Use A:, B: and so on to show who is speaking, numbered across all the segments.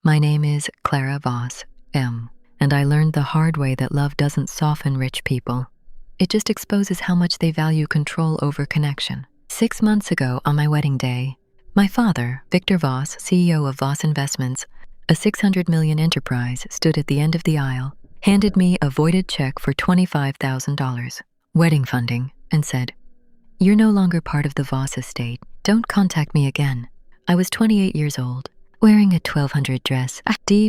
A: My name is Clara Voss, M., and I learned the hard way that love doesn't soften rich people. It just exposes how much they value control over connection. 6 months ago, on my wedding day, my father, Victor Voss, CEO of Voss Investments, a $600 million enterprise, stood at the end of the aisle, handed me a voided check for $25,000, wedding funding, and said, "You're no longer part of the Voss estate. Don't contact me again." I was 28 years old, wearing a 1200 dress,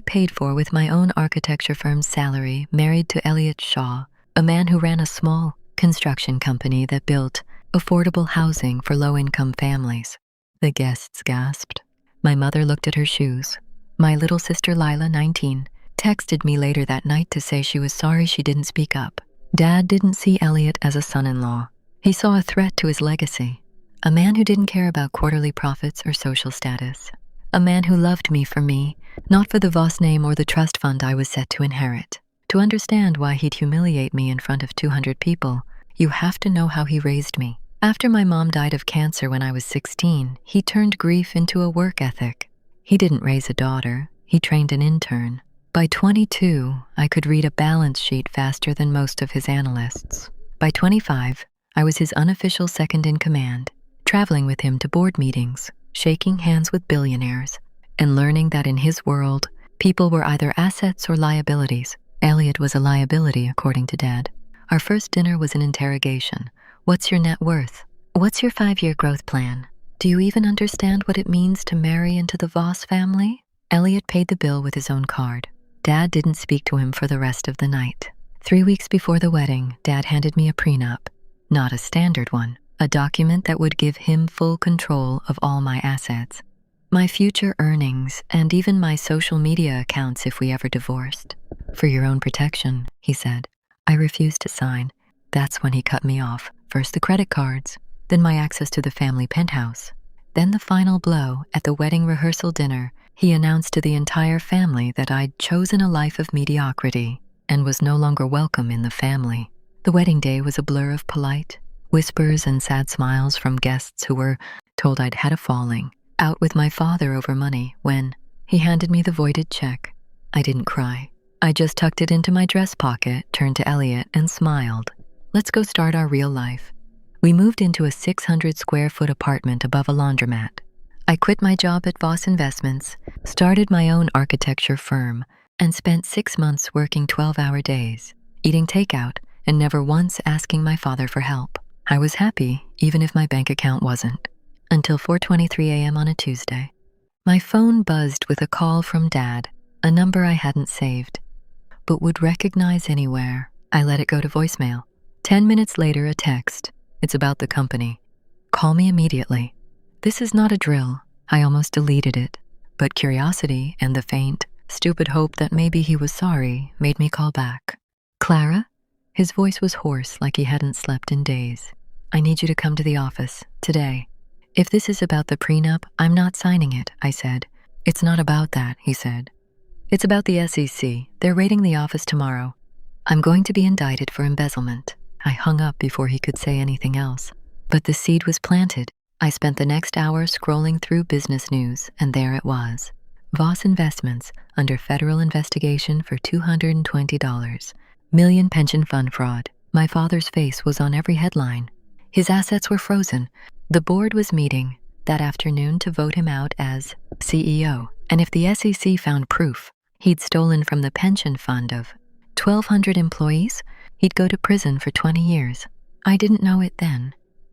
A: paid for with my own architecture firm's salary, married to Elliot Shaw, a man who ran a small construction company that built affordable housing for low-income families. The guests gasped. My mother looked at her shoes. My little sister Lila, 19, texted me later that night to say she was sorry she didn't speak up. Dad didn't see Elliot as a son-in-law. He saw a threat to his legacy. A man who didn't care about quarterly profits or social status. A man who loved me for me, not for the Voss name or the trust fund I was set to inherit. To understand why he'd humiliate me in front of 200 people, you have to know how he raised me. After my mom died of cancer when I was 16, he turned grief into a work ethic. He didn't raise a daughter, he trained an intern. By 22, I could read a balance sheet faster than most of his analysts. By 25, I was his unofficial second in command, traveling with him to board meetings, shaking hands with billionaires, and learning that in his world, people were either assets or liabilities. Elliot was a liability, according to Dad. Our first dinner was an interrogation. What's your net worth? What's your 5-year growth plan? Do you even understand what it means to marry into the Voss family? Elliot paid the bill with his own card. Dad didn't speak to him for the rest of the night. 3 weeks before the wedding, Dad handed me a prenup. Not a standard one, a document that would give him full control of all my assets, my future earnings, and even my social media accounts if we ever divorced. "For your own protection," he said. I refused to sign. That's when he cut me off. First the credit cards, then my access to the family penthouse. Then the final blow at the wedding rehearsal dinner. He announced to the entire family that I'd chosen a life of mediocrity and was no longer welcome in the family. The wedding day was a blur of polite whispers and sad smiles from guests who were told I'd had a falling out with my father over money. When he handed me the voided check, I didn't cry. I just tucked it into my dress pocket, turned to Elliot, and smiled. "Let's go start our real life." We moved into a 600-square-foot apartment above a laundromat. I quit my job at Voss Investments, started my own architecture firm, and spent 6 months working 12-hour days, eating takeout, and never once asking my father for help. I was happy, even if my bank account wasn't, until 4:23 a.m. on a Tuesday. My phone buzzed with a call from Dad, a number I hadn't saved, but would recognize anywhere. I let it go to voicemail. 10 minutes later, a text. "It's about the company. Call me immediately." This is not a drill. I almost deleted it, but curiosity and the faint, stupid hope that maybe he was sorry made me call back. "Clara?" His voice was hoarse, like he hadn't slept in days. "I need you to come to the office, today." "If this is about the prenup, I'm not signing it," I said. "It's not about that," he said. "It's about the SEC. They're raiding the office tomorrow. I'm going to be indicted for embezzlement." I hung up before he could say anything else. But the seed was planted. I spent the next hour scrolling through business news, and there it was. Voss Investments under federal investigation for $220 million pension fund fraud. My father's face was on every headline. His assets were frozen. The board was meeting that afternoon to vote him out as CEO. And if the SEC found proof he'd stolen from the pension fund of 1,200 employees, he'd go to prison for 20 years. I didn't know it then,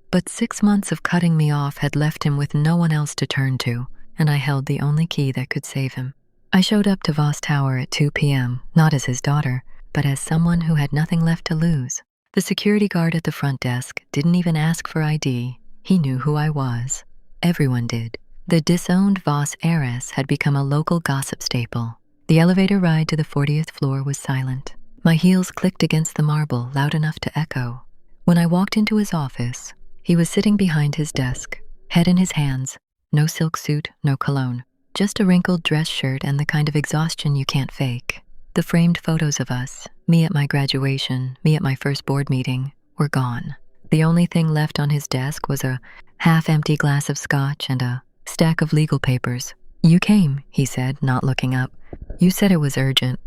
A: but 6 months of cutting me off had left him with no one else to turn to, and I held the only key that could save him. I showed up to Voss Tower at 2 p.m., not as his daughter, but as someone who had nothing left to lose. The security guard at the front desk didn't even ask for ID. He knew who I was. Everyone did. The disowned Voss heiress had become a local gossip staple. The elevator ride to the 40th floor was silent. My heels clicked against the marble loud enough to echo. When I walked into his office, he was sitting behind his desk, head in his hands, no silk suit, no cologne, just a wrinkled dress shirt and the kind of exhaustion you can't fake. The framed photos of us, me at my graduation, me at my first board meeting, were gone. The only thing left on his desk was a half-empty glass of scotch and a stack of legal papers. You came, he said, not looking up. You said it was urgent.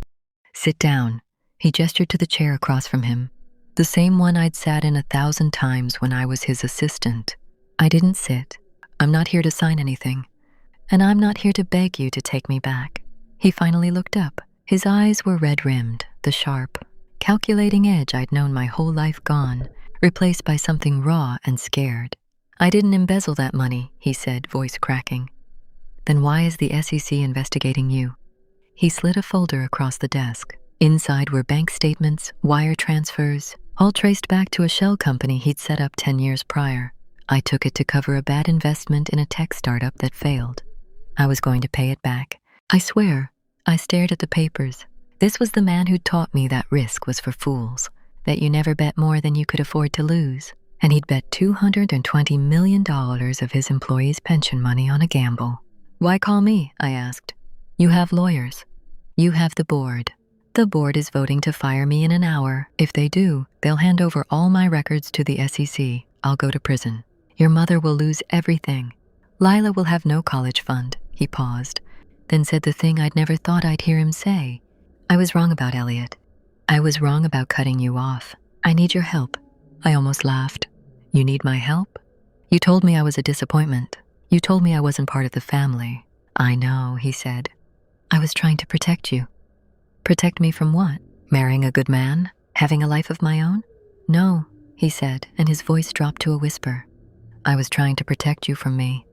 A: Sit down. He gestured to the chair across from him, the same one I'd sat in 1,000 times when I was his assistant. I didn't sit. I'm not here to sign anything. And I'm not here to beg you to take me back. He finally looked up. His eyes were red-rimmed, the sharp, calculating edge I'd known my whole life gone, replaced by something raw and scared. I didn't embezzle that money, he said, voice cracking. Then why is the SEC investigating you? He slid a folder across the desk. Inside were bank statements, wire transfers, all traced back to a shell company he'd set up 10 years prior. I took it to cover a bad investment in a tech startup that failed. I was going to pay it back. I swear, I stared at the papers. This was the man who'd taught me that risk was for fools, that you never bet more than you could afford to lose. And he'd bet $220 million of his employees' pension money on a gamble. Why call me? I asked. You have lawyers. You have the board. The board is voting to fire me in an hour. If they do, they'll hand over all my records to the SEC. I'll go to prison. Your mother will lose everything. Lila will have no college fund. He paused, then said the thing I'd never thought I'd hear him say. I was wrong about Elliot. I was wrong about cutting you off. I need your help. I almost laughed. You need my help? You told me I was a disappointment. You told me I wasn't part of the family. I know, he said. I was trying to protect you. Protect me from what? Marrying a good man? Having a life of my own? No, he said, and his voice dropped to a whisper. I was trying to protect you from me.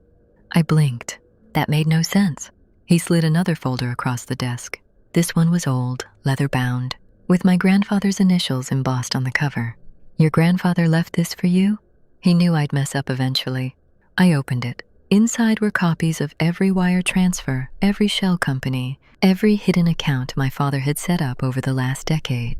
A: I blinked. That made no sense. He slid another folder across the desk. This one was old, leather-bound, with my grandfather's initials embossed on the cover. Your grandfather left this for you? He knew I'd mess up eventually. I opened it. Inside were copies of every wire transfer, every shell company, every hidden account my father had set up over the last decade.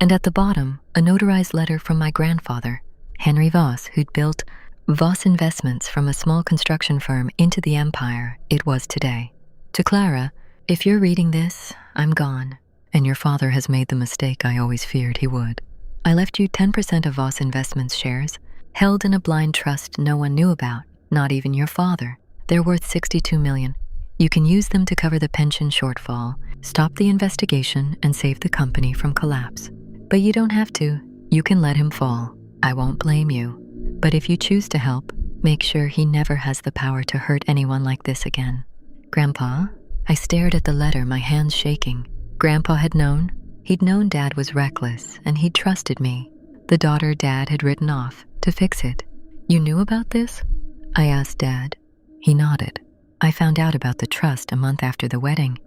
A: And at the bottom, a notarized letter from my grandfather, Henry Voss, who'd built Voss Investments from a small construction firm into the empire it was today. To Clara, if you're reading this, I'm gone, and your father has made the mistake I always feared he would. I left you 10% of Voss Investments shares, held in a blind trust no one knew about, not even your father. They're worth $62 million. You can use them to cover the pension shortfall, stop the investigation, and save the company from collapse. But you don't have to. You can let him fall. I won't blame you. But if you choose to help, make sure he never has the power to hurt anyone like this again. Grandpa? I stared at the letter, my hands shaking. Grandpa had known. He'd known Dad was reckless, and he'd trusted me. The daughter Dad had written off to fix it. You knew about this? I asked Dad. He nodded. I found out about the trust a month after the wedding.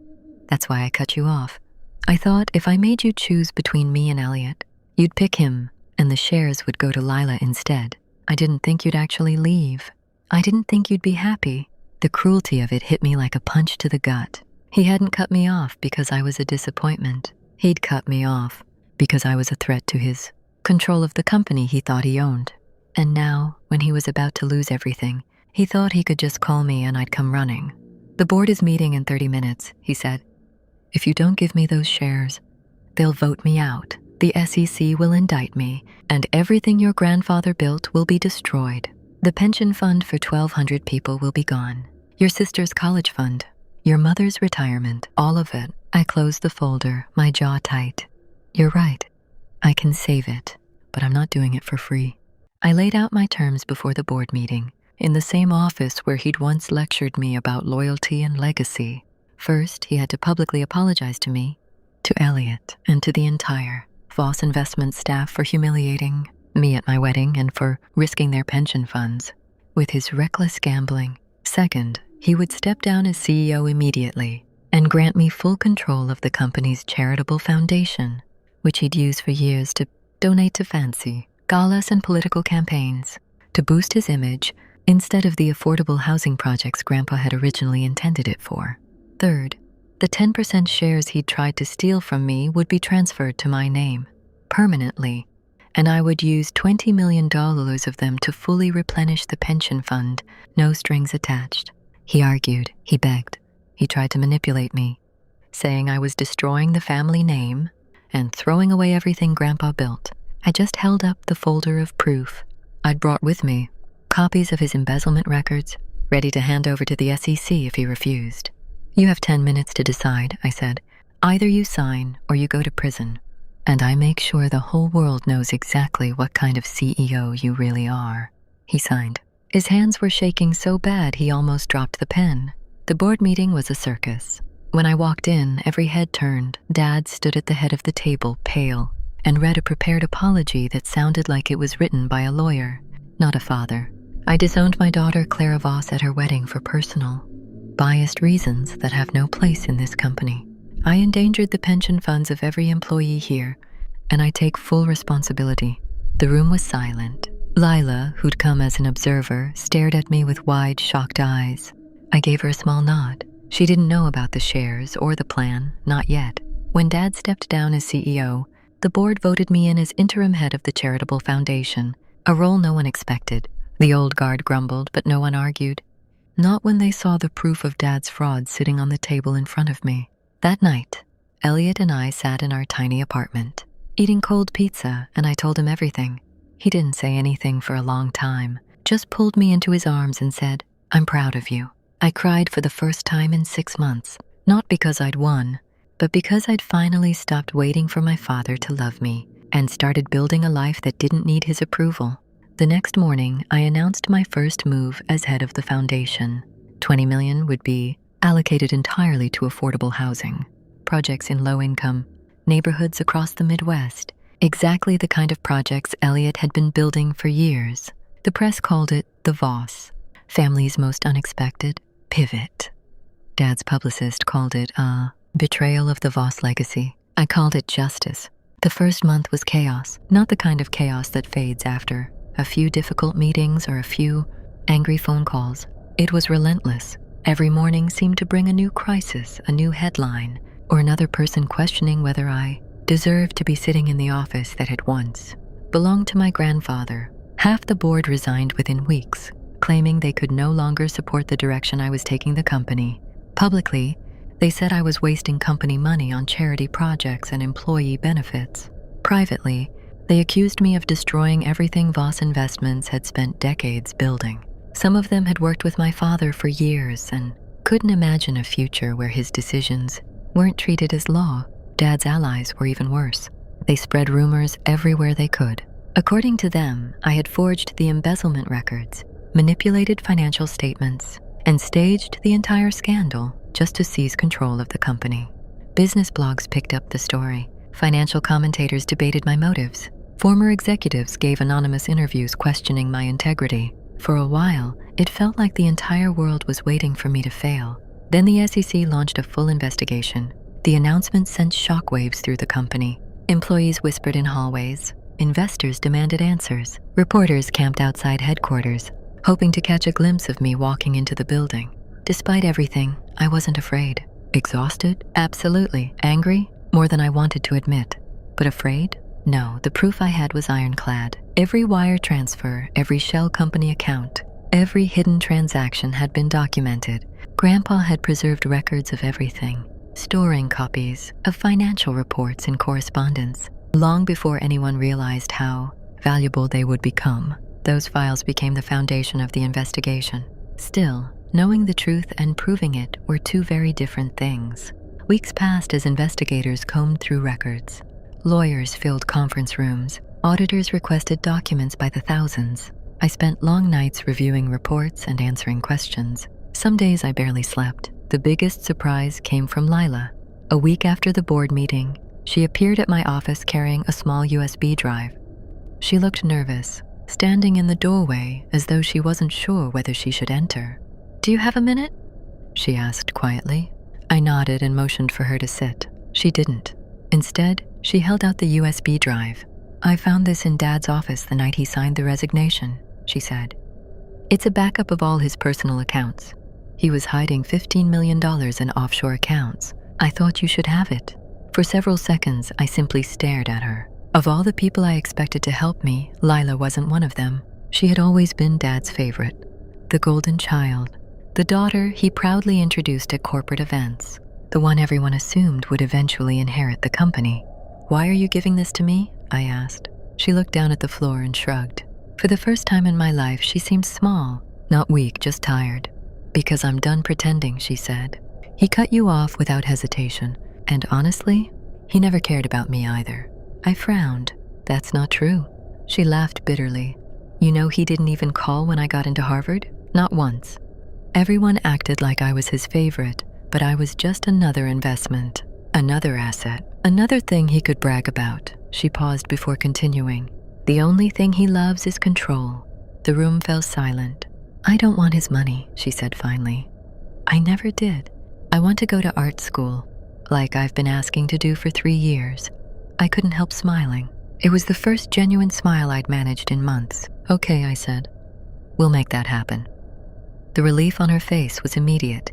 A: That's why I cut you off. I thought if I made you choose between me and Elliot, you'd pick him, and the shares would go to Lila instead. I didn't think you'd actually leave. I didn't think you'd be happy. The cruelty of it hit me like a punch to the gut. He hadn't cut me off because I was a disappointment. He'd cut me off because I was a threat to his control of the company he thought he owned. And now, when he was about to lose everything, he thought he could just call me and I'd come running. The board is meeting in 30 minutes, he said. If you don't give me those shares, they'll vote me out. The SEC will indict me, and everything your grandfather built will be destroyed. The pension fund for 1,200 people will be gone. Your sister's college fund, your mother's retirement, all of it. I closed the folder, my jaw tight. You're right. I can save it, but I'm not doing it for free. I laid out my terms before the board meeting, in the same office where he'd once lectured me about loyalty and legacy. First, he had to publicly apologize to me, to Elliot, and to the entire Voss Investments staff for humiliating me at my wedding and for risking their pension funds with his reckless gambling. Second, he would step down as CEO immediately and grant me full control of the company's charitable foundation, which he'd used for years to donate to fancy galas and political campaigns, to boost his image instead of the affordable housing projects Grandpa had originally intended it for. Third, the 10% shares he'd tried to steal from me would be transferred to my name, permanently, and I would use $20 million of them to fully replenish the pension fund, no strings attached. He argued, he begged, he tried to manipulate me, saying I was destroying the family name and throwing away everything Grandpa built. I just held up the folder of proof I'd brought with me, copies of his embezzlement records, ready to hand over to the SEC if he refused. You have 10 minutes to decide, I said. Either you sign or you go to prison. And I make sure the whole world knows exactly what kind of CEO you really are. He signed. His hands were shaking so bad he almost dropped the pen. The board meeting was a circus. When I walked in, every head turned. Dad stood at the head of the table, pale, and read a prepared apology that sounded like it was written by a lawyer, not a father. I disowned my daughter Clara Voss at her wedding for personal, biased reasons that have no place in this company. I endangered the pension funds of every employee here, and I take full responsibility. The room was silent. Lila, who'd come as an observer, stared at me with wide, shocked eyes. I gave her a small nod. She didn't know about the shares or the plan, not yet. When Dad stepped down as CEO, the board voted me in as interim head of the charitable foundation, a role no one expected. The old guard grumbled, but no one argued. Not when they saw the proof of Dad's fraud sitting on the table in front of me. That night, Elliot and I sat in our tiny apartment, eating cold pizza, and I told him everything. He didn't say anything for a long time, just pulled me into his arms and said, "I'm proud of you." I cried for the first time in 6 months, not because I'd won, but because I'd finally stopped waiting for my father to love me and started building a life that didn't need his approval. The next morning, I announced my first move as head of the foundation. $20 million would be allocated entirely to affordable housing, projects in low-income neighborhoods across the Midwest, exactly the kind of projects Elliot had been building for years. The press called it the Voss, family's most unexpected pivot. Dad's publicist called it a betrayal of the Voss legacy. I called it justice. The first month was chaos, not the kind of chaos that fades after a few difficult meetings or a few angry phone calls. It was relentless. Every morning seemed to bring a new crisis, a new headline, or another person questioning whether I deserved to be sitting in the office that had once belonged to my grandfather. Half the board resigned within weeks, claiming they could no longer support the direction I was taking the company. Publicly, they said I was wasting company money on charity projects and employee benefits. Privately, they accused me of destroying everything Voss Investments had spent decades building. Some of them had worked with my father for years and couldn't imagine a future where his decisions weren't treated as law. Dad's allies were even worse. They spread rumors everywhere they could. According to them, I had forged the embezzlement records, manipulated financial statements, and staged the entire scandal just to seize control of the company. Business blogs picked up the story. Financial commentators debated my motives. Former executives gave anonymous interviews questioning my integrity. For a while, it felt like the entire world was waiting for me to fail. Then the SEC launched a full investigation. The announcement sent shockwaves through the company. Employees whispered in hallways. Investors demanded answers. Reporters camped outside headquarters, hoping to catch a glimpse of me walking into the building. Despite everything, I wasn't afraid. Exhausted? Absolutely. Angry? More than I wanted to admit. But afraid? No, the proof I had was ironclad. Every wire transfer, every shell company account, every hidden transaction had been documented. Grandpa had preserved records of everything, storing copies of financial reports and correspondence. Long before anyone realized how valuable they would become, those files became the foundation of the investigation. Still, knowing the truth and proving it were two very different things. Weeks passed as investigators combed through records. Lawyers filled conference rooms. Auditors requested documents by the thousands. I spent long nights reviewing reports and answering questions. Some days I barely slept. The biggest surprise came from Lila. A week after the board meeting, she appeared at my office carrying a small USB drive. She looked nervous, standing in the doorway as though she wasn't sure whether she should enter. "Do you have a minute?" she asked quietly. I nodded and motioned for her to sit. She didn't. Instead, she held out the USB drive. "I found this in Dad's office the night he signed the resignation," she said. "It's a backup of all his personal accounts. He was hiding $15 million in offshore accounts. I thought you should have it." For several seconds, I simply stared at her. Of all the people I expected to help me, Lila wasn't one of them. She had always been Dad's favorite, the golden child, the daughter he proudly introduced at corporate events, the one everyone assumed would eventually inherit the company. "Why are you giving this to me?" I asked. She looked down at the floor and shrugged. For the first time in my life, she seemed small, not weak, just tired. "Because I'm done pretending," she said. He cut you off without hesitation, and honestly, he never cared about me either. I frowned. That's not true. She laughed bitterly. You know he didn't even call when I got into Harvard? Not once. Everyone acted like I was his favorite, but I was just another investment, another asset, another thing he could brag about. She paused before continuing. The only thing he loves is control. The room fell silent. I don't want his money, she said finally. I never did. I want to go to art school, like I've been asking to do for 3 years. I couldn't help smiling. It was the first genuine smile I'd managed in months. Okay, I said. We'll make that happen. The relief on her face was immediate.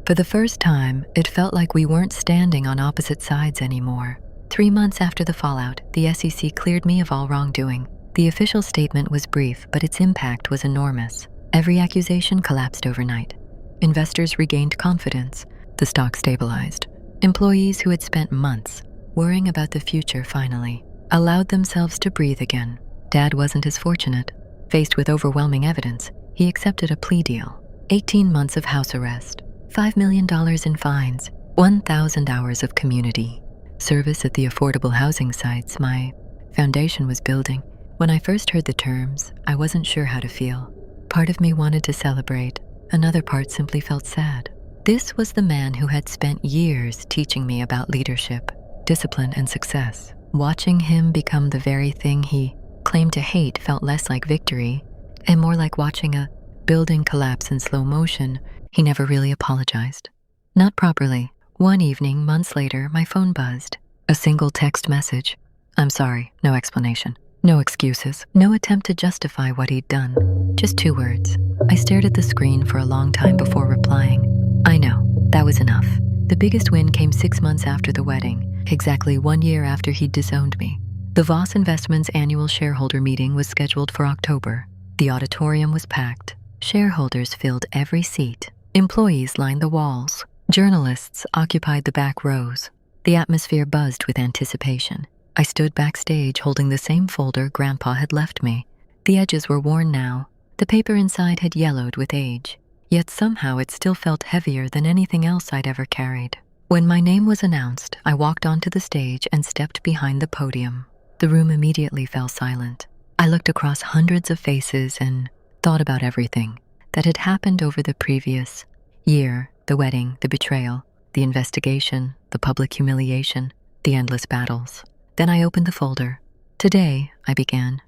A: For the first time, it felt like we weren't standing on opposite sides anymore. 3 months after the fallout, the SEC cleared me of all wrongdoing. The official statement was brief, but its impact was enormous. Every accusation collapsed overnight. Investors regained confidence. The stock stabilized. Employees who had spent months worrying about the future finally allowed themselves to breathe again. Dad wasn't as fortunate. Faced with overwhelming evidence, he accepted a plea deal. 18 months of house arrest, $5 million in fines, 1,000 hours of community service at the affordable housing sites my foundation was building. When I first heard the terms, I wasn't sure how to feel. Part of me wanted to celebrate. Another part simply felt sad. This was the man who had spent years teaching me about leadership, discipline, and success. Watching him become the very thing he claimed to hate felt less like victory and more like watching a building collapse in slow motion. He never really apologized. Not properly. One evening, months later, my phone buzzed. A single text message. I'm sorry, no explanation. No excuses. No attempt to justify what he'd done. Just 2 words. I stared at the screen for a long time before replying. I know, that was enough. The biggest win came 6 months after the wedding, exactly 1 year after he'd disowned me. The Voss Investments annual shareholder meeting was scheduled for October. The auditorium was packed. Shareholders filled every seat. Employees lined the walls. Journalists occupied the back rows. The atmosphere buzzed with anticipation. I stood backstage holding the same folder Grandpa had left me. The edges were worn now. The paper inside had yellowed with age. Yet somehow it still felt heavier than anything else I'd ever carried. When my name was announced, I walked onto the stage and stepped behind the podium. The room immediately fell silent. I looked across hundreds of faces and thought about everything that had happened over the previous year. The wedding, the betrayal, the investigation, the public humiliation, the endless battles. Then I opened the folder. Today, I began,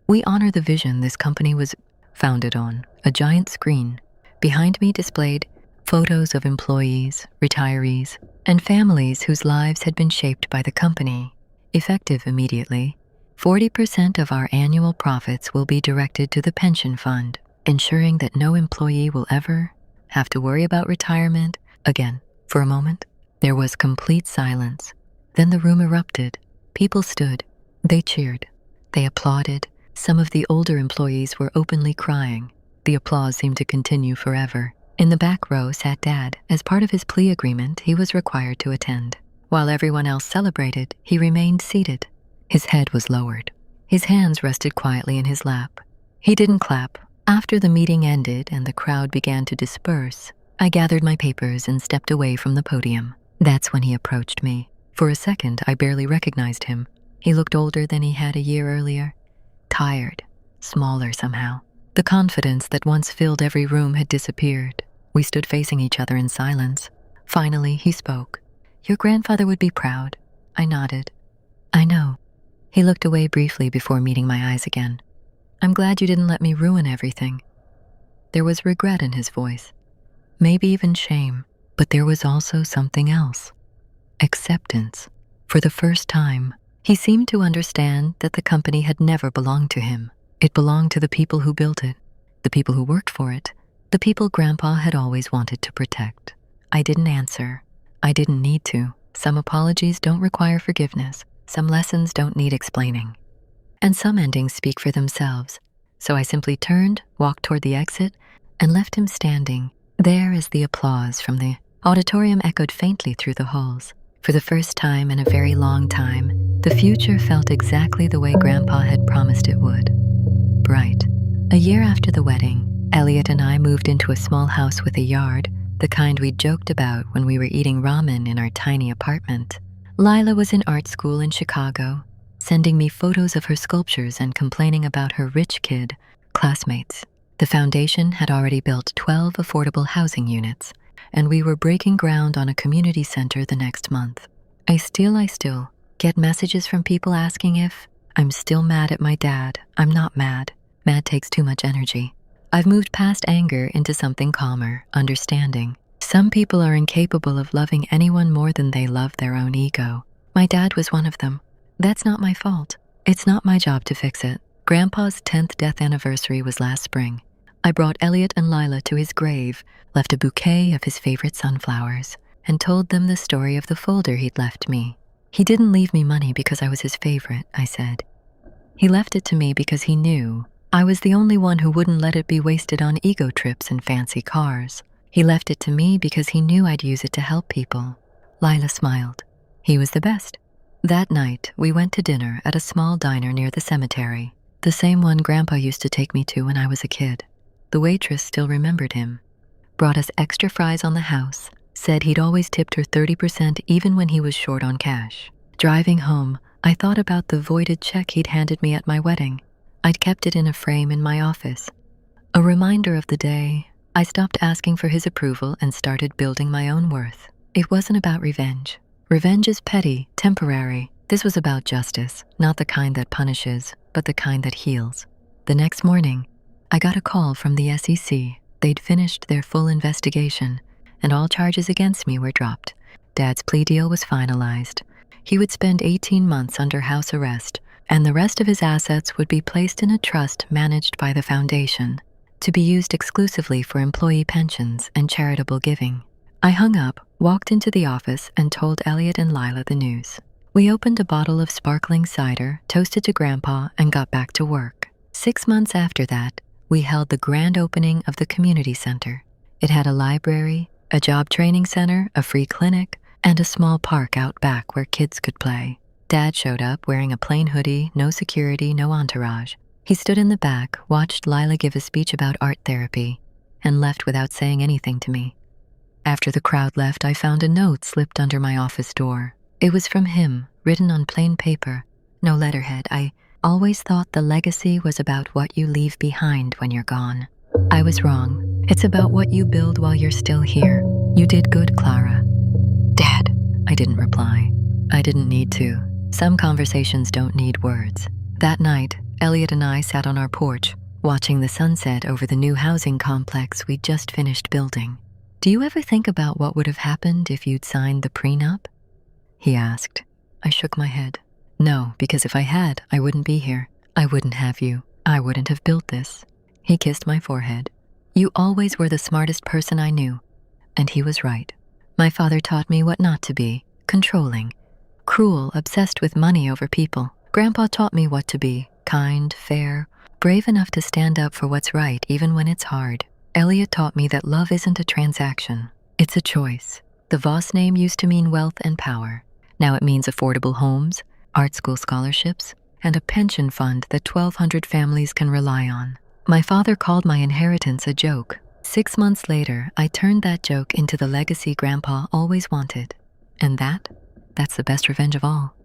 A: we honor the vision this company was founded on. A giant screen. Behind me displayed photos of employees, retirees, and families whose lives had been shaped by the company. Effective immediately, 40% of our annual profits will be directed to the pension fund, ensuring that no employee will ever have to worry about retirement again. For a moment, there was complete silence. Then the room erupted. People stood. They cheered. They applauded. Some of the older employees were openly crying. The applause seemed to continue forever. In the back row sat Dad. As part of his plea agreement, he was required to attend. While everyone else celebrated, he remained seated. His head was lowered. His hands rested quietly in his lap. He didn't clap. After the meeting ended and the crowd began to disperse, I gathered my papers and stepped away from the podium. That's when he approached me. For a second, I barely recognized him. He looked older than he had a year earlier. Tired, smaller somehow. The confidence that once filled every room had disappeared. We stood facing each other in silence. Finally, he spoke. Your grandfather would be proud. I nodded. I know. He looked away briefly before meeting my eyes again. I'm glad you didn't let me ruin everything. There was regret in his voice. Maybe even shame. But there was also something else. Acceptance. For the first time, he seemed to understand that the company had never belonged to him. It belonged to the people who built it, the people who worked for it, the people Grandpa had always wanted to protect. I didn't answer. I didn't need to. Some apologies don't require forgiveness. Some lessons don't need explaining. And some endings speak for themselves. So I simply turned, walked toward the exit, and left him standing there as the applause from the auditorium echoed faintly through the halls. For the first time in a very long time, the future felt exactly the way Grandpa had promised it would. Bright. A year after the wedding, Elliot and I moved into a small house with a yard, the kind we joked about when we were eating ramen in our tiny apartment. Lila was in art school in Chicago, sending me photos of her sculptures and complaining about her rich kid classmates. The foundation had already built 12 affordable housing units, and we were breaking ground on a community center the next month. I still get messages from people asking if I'm still mad at my dad. I'm not mad. Mad takes too much energy. I've moved past anger into something calmer, understanding. Some people are incapable of loving anyone more than they love their own ego. My dad was one of them. That's not my fault. It's not my job to fix it. Grandpa's 10th death anniversary was last spring. I brought Elliot and Lila to his grave, left a bouquet of his favorite sunflowers, and told them the story of the folder he'd left me. He didn't leave me money because I was his favorite, I said. He left it to me because he knew I was the only one who wouldn't let it be wasted on ego trips and fancy cars. He left it to me because he knew I'd use it to help people. Lila smiled. He was the best. That night, we went to dinner at a small diner near the cemetery, the same one Grandpa used to take me to when I was a kid. The waitress still remembered him, brought us extra fries on the house, said he'd always tipped her 30% even when he was short on cash. Driving home, I thought about the voided check he'd handed me at my wedding. I'd kept it in a frame in my office. A reminder of the day I stopped asking for his approval and started building my own worth. It wasn't about revenge. Revenge is petty, temporary. This was about justice, not the kind that punishes, but the kind that heals. The next morning, I got a call from the SEC. They'd finished their full investigation, and all charges against me were dropped. Dad's plea deal was finalized. He would spend 18 months under house arrest, and the rest of his assets would be placed in a trust managed by the foundation, to be used exclusively for employee pensions and charitable giving. I hung up, walked into the office, and told Elliot and Lila the news. We opened a bottle of sparkling cider, toasted to Grandpa, and got back to work. 6 months after that, we held the grand opening of the community center. It had a library, a job training center, a free clinic, and a small park out back where kids could play. Dad showed up wearing a plain hoodie, no security, no entourage. He stood in the back, watched Lila give a speech about art therapy, and left without saying anything to me. After the crowd left, I found a note slipped under my office door. It was from him, written on plain paper, no letterhead. I always thought the legacy was about what you leave behind when you're gone. I was wrong. It's about what you build while you're still here. You did good, Clara. Dad. I didn't reply. I didn't need to. Some conversations don't need words. That night, Elliot and I sat on our porch, watching the sunset over the new housing complex we'd just finished building. Do you ever think about what would have happened if you'd signed the prenup? He asked. I shook my head. No, because if I had, I wouldn't be here. I wouldn't have you. I wouldn't have built this. He kissed my forehead. You always were the smartest person I knew. And he was right. My father taught me what not to be: controlling, cruel, obsessed with money over people. Grandpa taught me what to be: kind, fair, brave enough to stand up for what's right even when it's hard. Elliot taught me that love isn't a transaction. It's a choice. The Voss name used to mean wealth and power. Now it means affordable homes, art school scholarships, and a pension fund that 1,200 families can rely on. My father called my inheritance a joke. 6 months later, I turned that joke into the legacy Grandpa always wanted. And that's the best revenge of all.